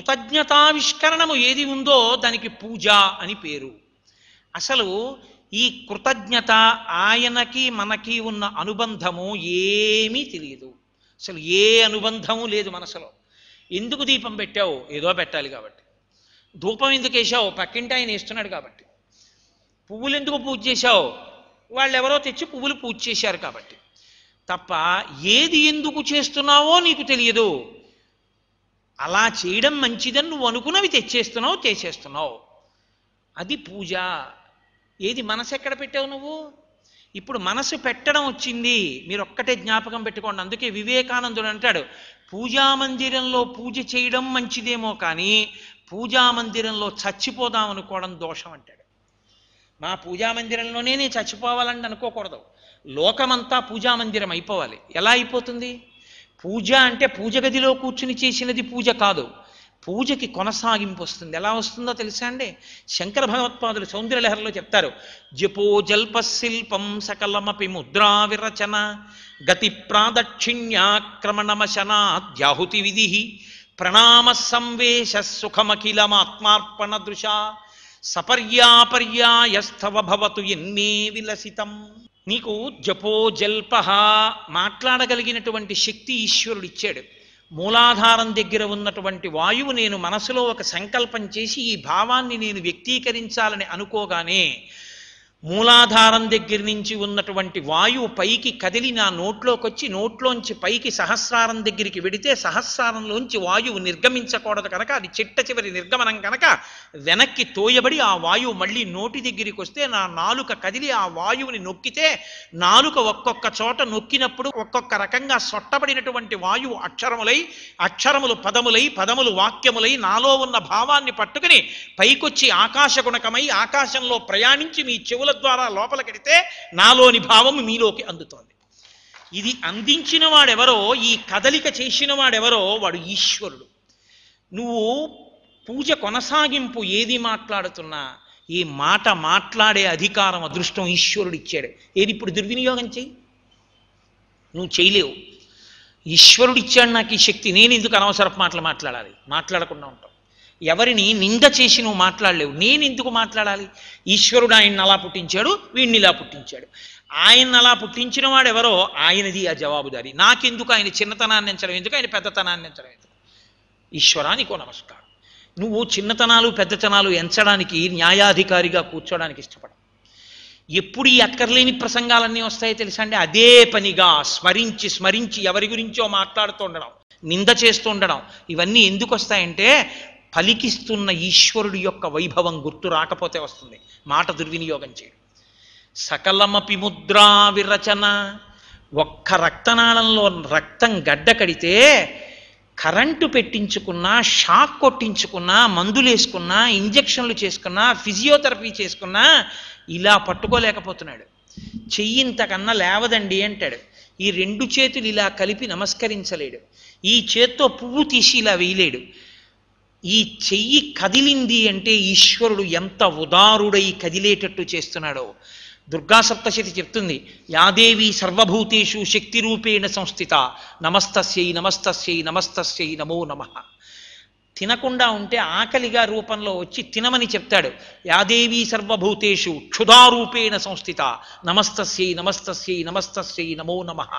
కృతజ్ఞతావిష్కరణము ఏది ఉందో దానికి పూజ అని పేరు. అసలు ఈ కృతజ్ఞత, ఆయనకి మనకి ఉన్న అనుబంధము ఏమీ తెలియదు. అసలు ఏ అనుబంధము లేదు మనసులో. ఎందుకు దీపం పెట్టావు? ఏదో పెట్టాలి కాబట్టి. ధూపం ఎందుకు వేసావు? పక్కింటి ఆయన వేస్తున్నాడు కాబట్టి. పువ్వులు ఎందుకు పూజ చేశావు? వాళ్ళు ఎవరో తెచ్చి పువ్వులు పూజ చేశారు కాబట్టి. తప్ప ఏది ఎందుకు చేస్తున్నావో నీకు తెలియదు. అలా చేయడం మంచిదని నువ్వు అనుకున్నవి తెచ్చేస్తున్నావు, చేసేస్తున్నావు. అది పూజ. ఏది మనసు ఎక్కడ పెట్టావు నువ్వు? ఇప్పుడు మనసు పెట్టడం వచ్చింది. మీరు ఒక్కటే జ్ఞాపకం పెట్టుకోండి. అందుకే వివేకానందుడు అంటాడు, పూజామందిరంలో పూజ చేయడం మంచిదేమో కానీ పూజామందిరంలో చచ్చిపోదాం అనుకోవడం దోషం అంటాడు. మా పూజామందిరంలోనే నేను చచ్చిపోవాలని అనుకోకూడదు. లోకమంతా పూజామందిరం అయిపోవాలి. ఎలా అయిపోతుంది? పూజ అంటే పూజ గదిలో కూర్చుని చేసినది పూజ కాదు. పూజకి కొనసాగింపు వస్తుంది. ఎలా వస్తుందో తెలుసా అండి? శంకర భగవత్పాదులు సౌందర్యలహరిలో చెప్తారు, జపో జల్ప శిల్పం సకలమపి ముద్రా విరచన గతి ప్రాదక్షిణ్యాక్రమణమశనాద్యాహుతి విధి ప్రణామ సంవేశ సుఖమఖిలమాత్మార్పణ దృశా సపర్యాపర్యాయస్థవ భవతు ఎన్నే విలసితం. నీకు జపో జల్ప మాట్లాడగలిగినటువంటి శక్తి ఈశ్వరుడు ఇచ్చాడు. మూలాధారం దగ్గర ఉన్నటువంటి వాయువు నేను మనసులో ఒక సంకల్పం చేసి ఈ భావాన్ని నేను వ్యక్తీకరించాలని అనుకోగానే మూలాధారం దగ్గర నుంచి ఉన్నటువంటి వాయువు పైకి కదిలి నా నోట్లోకి వచ్చి నోట్లోంచి పైకి సహస్రారం దగ్గరికి వెడితే సహస్రారంలోంచి వాయువు నిర్గమించకూడదు కనుక అది చిట్ట చివరి నిర్గమనం కనుక వెనక్కి తోయబడి ఆ వాయువు మళ్ళీ నోటి దగ్గరికి వస్తే నా నాలుక కదిలి ఆ వాయువుని నొక్కితే నాలుక ఒక్కొక్క చోట నొక్కినప్పుడు ఒక్కొక్క రకంగా సొట్టబడినటువంటి వాయువు అక్షరములై, అక్షరములు పదములై, పదములు వాక్యములై నాలో ఉన్న భావాన్ని పట్టుకుని పైకొచ్చి ఆకాశగుణకమై ఆకాశంలో ప్రయాణించి మీ చెవుల ద్వారా లోపలికెడితే నాలోని భావము మీలోకి అందుతోంది. ఇది అందించిన వాడెవరో, ఈ కదలిక చేసిన వాడెవరో వాడు ఈశ్వరుడు. నువ్వు పూజ కొనసాగింపు ఏది మాట్లాడుతున్నా ఈ మాట మాట్లాడే అధికారం, అదృష్టం ఈశ్వరుడు ఇచ్చాడు. ఏది ఇప్పుడు దుర్వినియోగం చెయ్యి, నువ్వు చేయలేవు. ఈశ్వరుడు ఇచ్చాడు నాకు ఈ శక్తి, నేను ఎందుకు అనవసరపు మాటలు మాట్లాడాలి? మాట్లాడకుండా ఉంటావు. ఎవరిని నింద చేసి నువ్వు మాట్లాడలేవు. నేను ఎందుకు మాట్లాడాలి? ఈశ్వరుడు ఆయన్ని అలా పుట్టించాడు, వీడిని ఇలా పుట్టించాడు. ఆయన అలా పుట్టించిన వాడు ఎవరో ఆయనది ఆ జవాబుదారి. నాకెందుకు ఆయన చిన్నతనాన్ని ఎంచడం ఎందుకు, ఆయన పెద్దతనాన్ని ఎంచడం ఎందుకు? ఈశ్వరా నీకో నమస్కారం. నువ్వు చిన్నతనాలు పెద్దతనాలు ఎంచడానికి న్యాయాధికారిగా కూర్చోడానికి ఇష్టపడవు. ఎప్పుడు ఈ అక్కర్లేని ప్రసంగాలన్నీ వస్తాయో తెలుసా అండి? అదే పనిగా స్మరించి స్మరించి ఎవరి గురించో మాట్లాడుతూ ఉండడం, నింద చేస్తూ ఉండడం, ఇవన్నీ ఎందుకు వస్తాయంటే పలికిస్తున్న ఈశ్వరుడు యొక్క వైభవం గుర్తు రాకపోతే వస్తుంది. మాట దుర్వినియోగం చేయడం. సకలమపి ముద్రా విరచన. ఒక్క రక్తనాళంలో రక్తం గడ్డ కడితే కరెంటు పెట్టించుకున్నా, షాక్ కొట్టించుకున్నా, మందులు వేసుకున్నా, ఇంజక్షన్లు చేసుకున్నా, ఫిజియోథెరపీ చేసుకున్నా ఇలా పట్టుకోలేకపోతున్నాడు. చెయ్యింతకన్నా లేవదండి అంటాడు. ఈ రెండు చేతులు ఇలా కలిపి నమస్కరించలేడు. ఈ చేత్తో పువ్వు తీసి ఇలా వేయలేడు. ఈ చెయ్యి కదిలింది అంటే ఈశ్వరుడు ఎంత ఉదారుడై కదిలేటట్టు చేస్తున్నాడో. దుర్గా సప్తశతి చెప్తుంది, యాదేవి సర్వభూతేషు శక్తి రూపేణ సంస్థిత నమస్తస్యై నమస్తస్యై నమస్తస్యై నమో నమః. తినకుండా ఉంటే ఆకలిగా రూపంలో వచ్చి తినమని చెప్తాడు. యాదేవి సర్వభూతేషు క్షుధారూపేణ సంస్థిత నమస్తస్యై నమస్తస్యై నమస్తస్యై నమో నమః.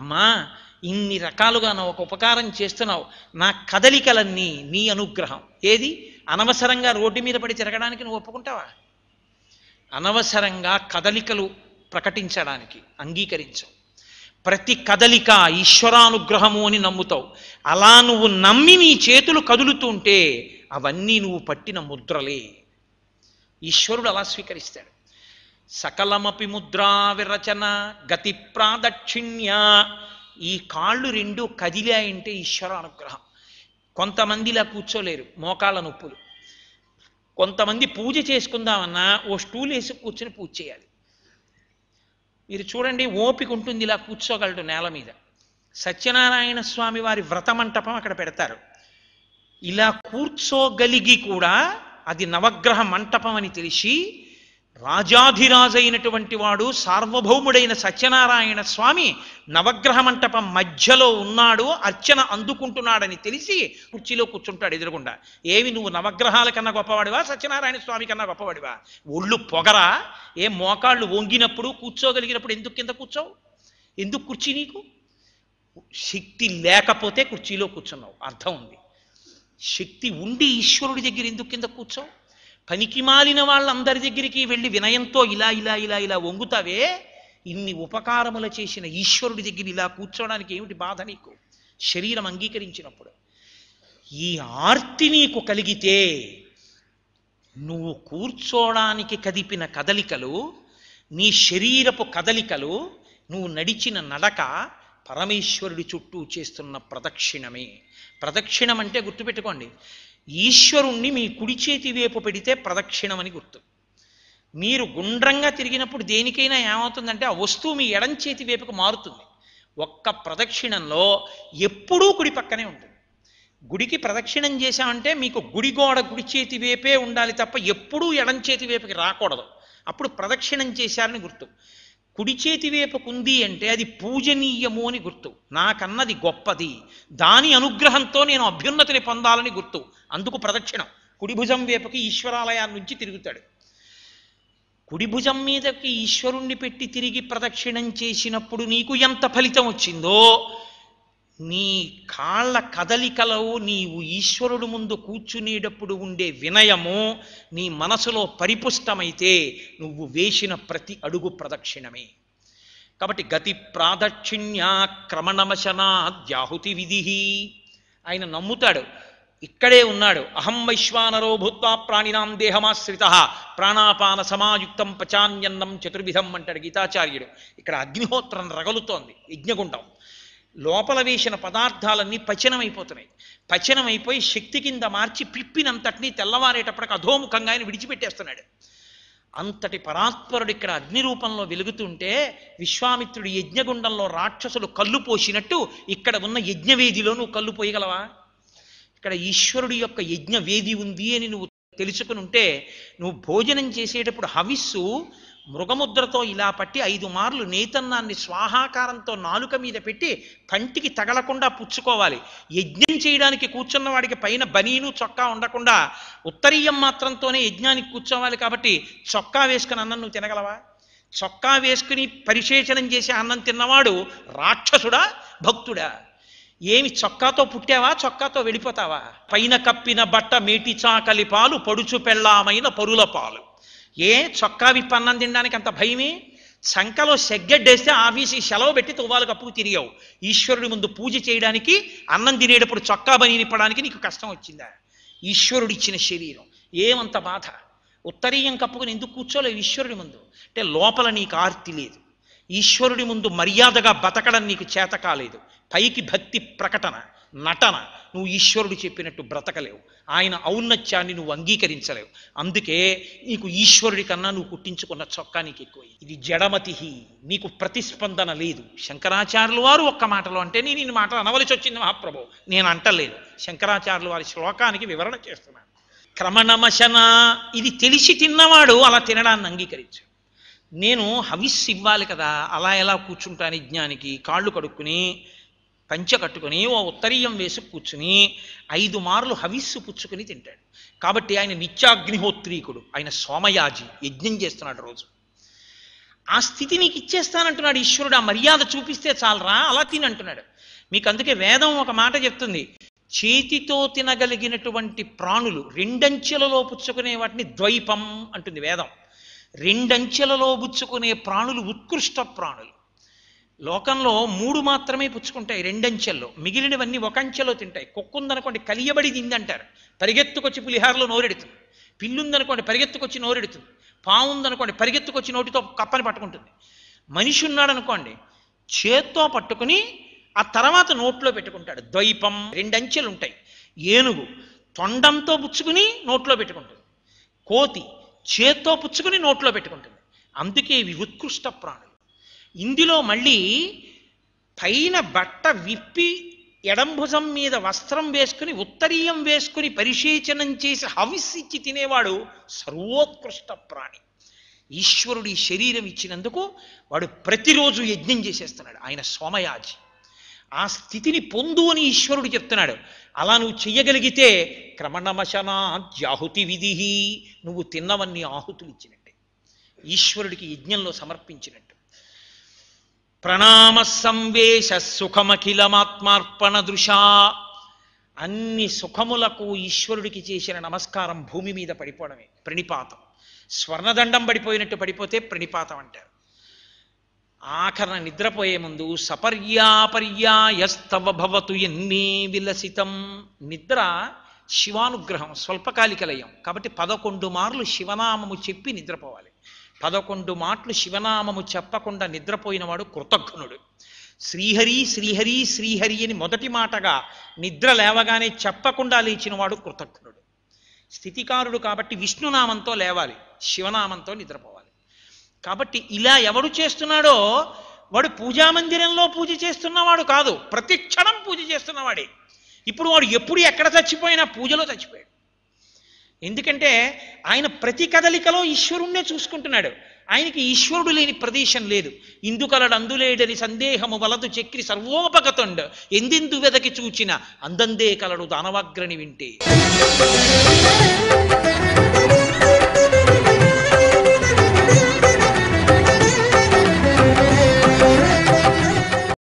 అమ్మా, ఇన్ని రకాలుగా నువ్వు ఒక ఉపకారం చేస్తున్నావు, నా కదలికలన్నీ నీ అనుగ్రహం. ఏది? అనవసరంగా రోడ్డు మీద పడి తిరగడానికి నువ్వు ఒప్పుకుంటావా? అనవసరంగా కదలికలు ప్రకటించడానికి అంగీకరించవు. ప్రతి కదలిక ఈశ్వరానుగ్రహము అని నమ్ముతావు. అలా నువ్వు నమ్మి నీ చేతులు కదులుతుంటే అవన్నీ నువ్వు పట్టిన ముద్రలే. ఈశ్వరుడు అలా స్వీకరిస్తాడు. సకలమపి ముద్రా విరచన గతి ప్రాదక్షిణ్య. ఈ కాళ్ళు రెండు కదిలాయంటే ఈశ్వర అనుగ్రహం. కొంతమంది ఇలా కూర్చోలేరు, మోకాళ్ళ నొప్పులు. కొంతమంది పూజ చేసుకుందామన్నా ఓ స్టూల్ వేసి కూర్చొని పూజ చేయాలి. మీరు చూడండి, ఓపిక ఉంటుంది, ఇలా కూర్చోగలడు నేల మీద. సత్యనారాయణ స్వామి వారి వ్రతమంటపం అక్కడ పెడతారు. ఇలా కూర్చోగలిగి కూడా అది నవగ్రహ మంటపం అని తెలిసి రాజాధిరాజైనటువంటి వాడు సార్వభౌముడైన సత్యనారాయణ స్వామి నవగ్రహ మంటపం మధ్యలో ఉన్నాడు, అర్చన అందుకుంటున్నాడని తెలిసి కుర్చీలో కూర్చుంటాడు ఎదురుగుండా. ఏమి నువ్వు నవగ్రహాల కన్నా గొప్పవాడివా, సత్యనారాయణ స్వామి కన్నా గొప్పవాడివా? ఒళ్ళు పొగరా? మోకాళ్ళు వంగినప్పుడు కూర్చోగలిగినప్పుడు ఎందుకు కింద కూర్చోవు? ఎందుకు కుర్చీ నీకు? శక్తి లేకపోతే కుర్చీలో కూర్చున్నావు, అర్థం ఉంది. శక్తి ఉండి ఈశ్వరుడి దగ్గర ఎందుకు కింద కూర్చోవు? పనికి మాలిన వాళ్ళందరి దగ్గరికి వెళ్ళి వినయంతో ఇలా ఇలా ఇలా ఇలా వంగుతావే, ఇన్ని ఉపకారములు చేసిన ఈశ్వరుడి దగ్గర ఇలా కూర్చోవడానికి ఏమిటి బాధ నీకు? శరీరం అంగీకరించినప్పుడు ఈ ఆర్తి నీకు కలిగితే నువ్వు కూర్చోడానికి కదిపిన కదలికలు, నీ శరీరపు కదలికలు, నువ్వు నడిచిన నడక పరమేశ్వరుడి చుట్టూ చేస్తున్న ప్రదక్షిణమే. ప్రదక్షిణం అంటే గుర్తుపెట్టుకోండి, ఈశ్వరుణ్ణి మీ కుడి చేతి వైపు పెడితే ప్రదక్షిణమని గుర్తు. మీరు గుండ్రంగా తిరిగినప్పుడు దేనికైనా ఏమవుతుందంటే ఆ వస్తువు మీ ఎడం చేతి వైపుకు మారుతుంది. ఒక్క ప్రదక్షిణంలో ఎప్పుడూ కుడి పక్కనే ఉంటుంది. గుడికి ప్రదక్షిణం చేశామంటే మీకు గుడి గోడ కుడి చేతి వైపే ఉండాలి తప్ప ఎప్పుడూ ఎడం చేతి వైపుకి రాకూడదు. అప్పుడు ప్రదక్షిణం చేశారని గుర్తు. కుడి చేతి వైపుకుంది అంటే అది పూజనీయము అని గుర్తు. నాకన్నది గొప్పది, దాని అనుగ్రహంతో నేను అభ్యున్నతిని పొందాలని గుర్తు. అందుకు ప్రదక్షిణం. కుడి భుజం వైపుకి ఈశ్వరాలయాన్ని నుంచి తిరుగుతాడు. కుడి భుజం మీదకి ఈశ్వరుణ్ణి పెట్టి తిరిగి ప్రదక్షిణం చేసినప్పుడు నీకు ఎంత ఫలితం వచ్చిందో, నీ కాళ్ళ కదలికలో నీవు ఈశ్వరుడు ముందు కూర్చునేటప్పుడు ఉండే వినయము నీ మనసులో పరిపుష్టమైతే నువ్వు వేసిన ప్రతి అడుగు ప్రదక్షిణమే. కాబట్టి గతి ప్రాదక్షిణ్యా క్రమణమశనాద్యాహుతి విధి. ఆయన నమ్ముతాడు, ఇక్కడే ఉన్నాడు. అహం వైశ్వానరో భూత్వా ప్రాణినాం దేహమాశ్రిత ప్రాణాపాన సమాయుక్తం పచాన్యన్నం చతుర్విధం అంటాడు గీతాచార్యుడు. ఇక్కడ అగ్నిహోత్రం రగలుతోంది, యజ్ఞగుండం. లోపల వేసిన పదార్థాలన్నీ పచనమైపోతున్నాయి. పచనమైపోయి శక్తి కింద మార్చి పిప్పినంతటినీ తెల్లవారేటప్పటికి అధోముఖంగా ఆయన విడిచిపెట్టేస్తున్నాడు. అంతటి పరాత్పరుడు ఇక్కడ అగ్ని రూపంలో వెలుగుతుంటే విశ్వామిత్రుడు యజ్ఞగుండంలో రాక్షసులు కళ్ళు పోసినట్టు ఇక్కడ ఉన్న యజ్ఞవేదిలో నువ్వు కళ్ళు పోయగలవా? ఇక్కడ ఈశ్వరుడి యొక్క యజ్ఞవేది ఉంది అని నువ్వు తెలుసుకుని ఉంటే నువ్వు భోజనం చేసేటప్పుడు హవిస్సు మృగముద్రతో ఇలా పట్టి 5 మార్లు నేతన్నాన్ని స్వాహాకారంతో నాలుక మీద పెట్టి పంటికి తగలకుండా పుచ్చుకోవాలి. యజ్ఞం చేయడానికి కూర్చున్న వాడికి పైన బనీను చొక్కా ఉండకుండా ఉత్తరీయం మాత్రంతోనే యజ్ఞానికి కూర్చోవాలి. కాబట్టి చొక్కా వేసుకుని అన్నం నువ్వు తినగలవా? చొక్కా వేసుకుని పరిశేచనం చేసే అన్నం తిన్నవాడు రాక్షసుడా భక్తుడా? ఏమి చొక్కాతో పుట్టావా, చొక్కాతో వెళ్ళిపోతావా? పైన కప్పిన బట్ట మేటి చాకలి పాలు పడుచు పెళ్ళామైన పరుల పాలు. చొక్కా విప్పి అన్నం తినడానికి అంత భయమే? సంకలో సెగ్గడ్డేస్తే ఆఫీస్కి సెలవు పెట్టి తువ్వాలు కప్పుకు తిరిగావు. ఈశ్వరుడి ముందు పూజ చేయడానికి అన్నం తినేటప్పుడు చొక్కా బని నిప్పడానికి నీకు కష్టం వచ్చిందా? ఈశ్వరుడిచ్చిన శరీరం ఏమంత బాధ. ఉత్తరీయం కప్పుకుని ఎందుకు కూర్చోలేవు ఈశ్వరుడి ముందు? అంటే లోపల నీకు ఆర్తి లేదు, ఈశ్వరుడి ముందు మర్యాదగా బతకడం నీకు చేత కాలేదు. పైకి భక్తి ప్రకటన నటన, నువ్వు ఈశ్వరుడు చెప్పినట్టు బ్రతకలేవు. ఆయన ఔన్నత్యాన్ని నువ్వు అంగీకరించలేవు. అందుకే నీకు ఈశ్వరుడి కన్నా నువ్వు కుట్టించుకున్న చొక్కా నీకు ఎక్కువ. ఇది జడమతి, నీకు ప్రతిస్పందన లేదు. శంకరాచార్యులు వారు ఒక్క మాటలో అంటే నేను ఇన్ని మాటలు అనవలసి వచ్చింది మహాప్రభు, నేను అంటలేదు. శంకరాచార్యులు వారి శ్లోకానికి వివరణ చేస్తున్నాను. క్రమణమశన, ఇది తెలిసి తిన్నవాడు అలా తినడాన్ని అంగీకరించు. నేను హవిస్సు ఇవ్వాలి కదా, అలా ఎలా కూర్చుంటాను యజ్ఞానికి? కాళ్ళు కడుక్కుని పంచె కట్టుకుని ఓ ఉత్తరీయం వేసి కూర్చుని 5 మార్లు హవిస్సు పుచ్చుకుని తింటాడు. కాబట్టి ఆయన నిత్యాగ్నిహోత్రీకుడు, ఆయన సోమయాజి, యజ్ఞం చేస్తున్నాడు రోజు. ఆ స్థితి నీకు ఇచ్చేస్తానంటున్నాడు ఈశ్వరుడు. ఆ మర్యాద చూపిస్తే చాలరా, అలా తినంటున్నాడు. మీకు అందుకే వేదం ఒక మాట చెప్తుంది, చేతితో తినగలిగినటువంటి ప్రాణులు 2 అంచెలలో పుచ్చుకునే వాటిని ద్వైపం అంటుంది వేదం. 2 అంచెలలో పుచ్చుకునే ప్రాణులు ఉత్కృష్ట ప్రాణులు. లోకంలో 3 మాత్రమే పుచ్చుకుంటాయి 2 అంచెల్లో, మిగిలినవన్నీ 1 అంచెలో తింటాయి. కుక్కుందనుకోండి కలియబడి తిందంటారు, పరిగెత్తుకొచ్చి పులిహారలో నోరెడుతుంది. పిల్లుందనుకోండి పరిగెత్తుకొచ్చి నోరెడుతుంది. పాము ఉందనుకోండి పరిగెత్తుకొచ్చి నోటితో కప్పని పట్టుకుంటుంది. మనిషి ఉన్నాడు అనుకోండి చేత్తో పట్టుకుని ఆ తర్వాత నోట్లో పెట్టుకుంటాడు. ద్వైపం, 2 అంచెలు ఉంటాయి. ఏనుగు తొండంతో పుచ్చుకుని నోట్లో పెట్టుకుంటుంది. కోతి చేత్తో పుచ్చుకుని నోట్లో పెట్టుకుంటుంది. అందుకే ఇవి ఉత్కృష్ట ప్రాణులు. ఇందులో మళ్ళీ పైన బట్ట విప్పి ఎడంభుజం మీద వస్త్రం వేసుకుని ఉత్తరీయం వేసుకుని పరిశేచనం చేసి హవిస్సిచ్చి తినేవాడు సర్వోత్కృష్ట ప్రాణి. ఈశ్వరుడి శరీరం ఇచ్చినందుకు వాడు ప్రతిరోజు యజ్ఞం చేసేస్తున్నాడు. ఆయన సోమయాజి. ఆ స్థితిని పొందు అని ఈశ్వరుడు చెప్తున్నాడు. అలా నువ్వు చెయ్యగలిగితే క్రమణమశనాద్యాహుతి విధి, నువ్వు తిన్నవన్నీ ఆహుతులు ఇచ్చినట్టే, ఈశ్వరుడికి యజ్ఞంలో సమర్పించినట్టు. ప్రణామ సంవేశ సుఖమఖిలమాత్మార్పణ దృశా, అన్ని సుఖములకు ఈశ్వరుడికి చేసిన నమస్కారం భూమి మీద పడిపోవడమే ప్రణిపాతం. స్వర్ణదండం పడిపోయినట్టు పడిపోతే ప్రణిపాతం అంటారు. ఆఖరణ నిద్రపోయే ముందు సపర్యాపర్యాయస్తవ భవతు ఎన్నే విలసితం. నిద్ర శివానుగ్రహం, స్వల్పకాలిక లయం కాబట్టి 11 మార్లు శివనామము చెప్పి నిద్రపోవాలి. 11 మాటలు శివనామము చెప్పకుండా నిద్రపోయినవాడు కృతఘ్నుడు. శ్రీహరి శ్రీహరి శ్రీహరి అని మొదటి మాటగా నిద్ర లేవగానే చెప్పకుండా లేచినవాడు కృతఘ్నుడు. స్థితికారుడు కాబట్టి విష్ణునామంతో లేవాలి, శివనామంతో నిద్రపోవాలి. కాబట్టి ఇలా ఎవడు చేస్తున్నాడో వాడు పూజామందిరంలో పూజ చేస్తున్నవాడు కాదు, ప్రతి క్షణం పూజ చేస్తున్నవాడే. ఇప్పుడు వాడు ఎప్పుడు ఎక్కడ చచ్చిపోయినా పూజలో చచ్చిపోయాడు. ఎందుకంటే ఆయన ప్రతి కదలికలో ఈశ్వరుణ్ణే చూసుకుంటున్నాడు. ఆయనకి ఈశ్వరుడు లేని ప్రదేశం లేదు. ఇందుకలడు అందులేడని సందేహము వలదు చక్రి సర్వోపగతుండు, ఎందెందు వెదకి చూచిన అందందే కలడు దానవాగ్రని వింటే.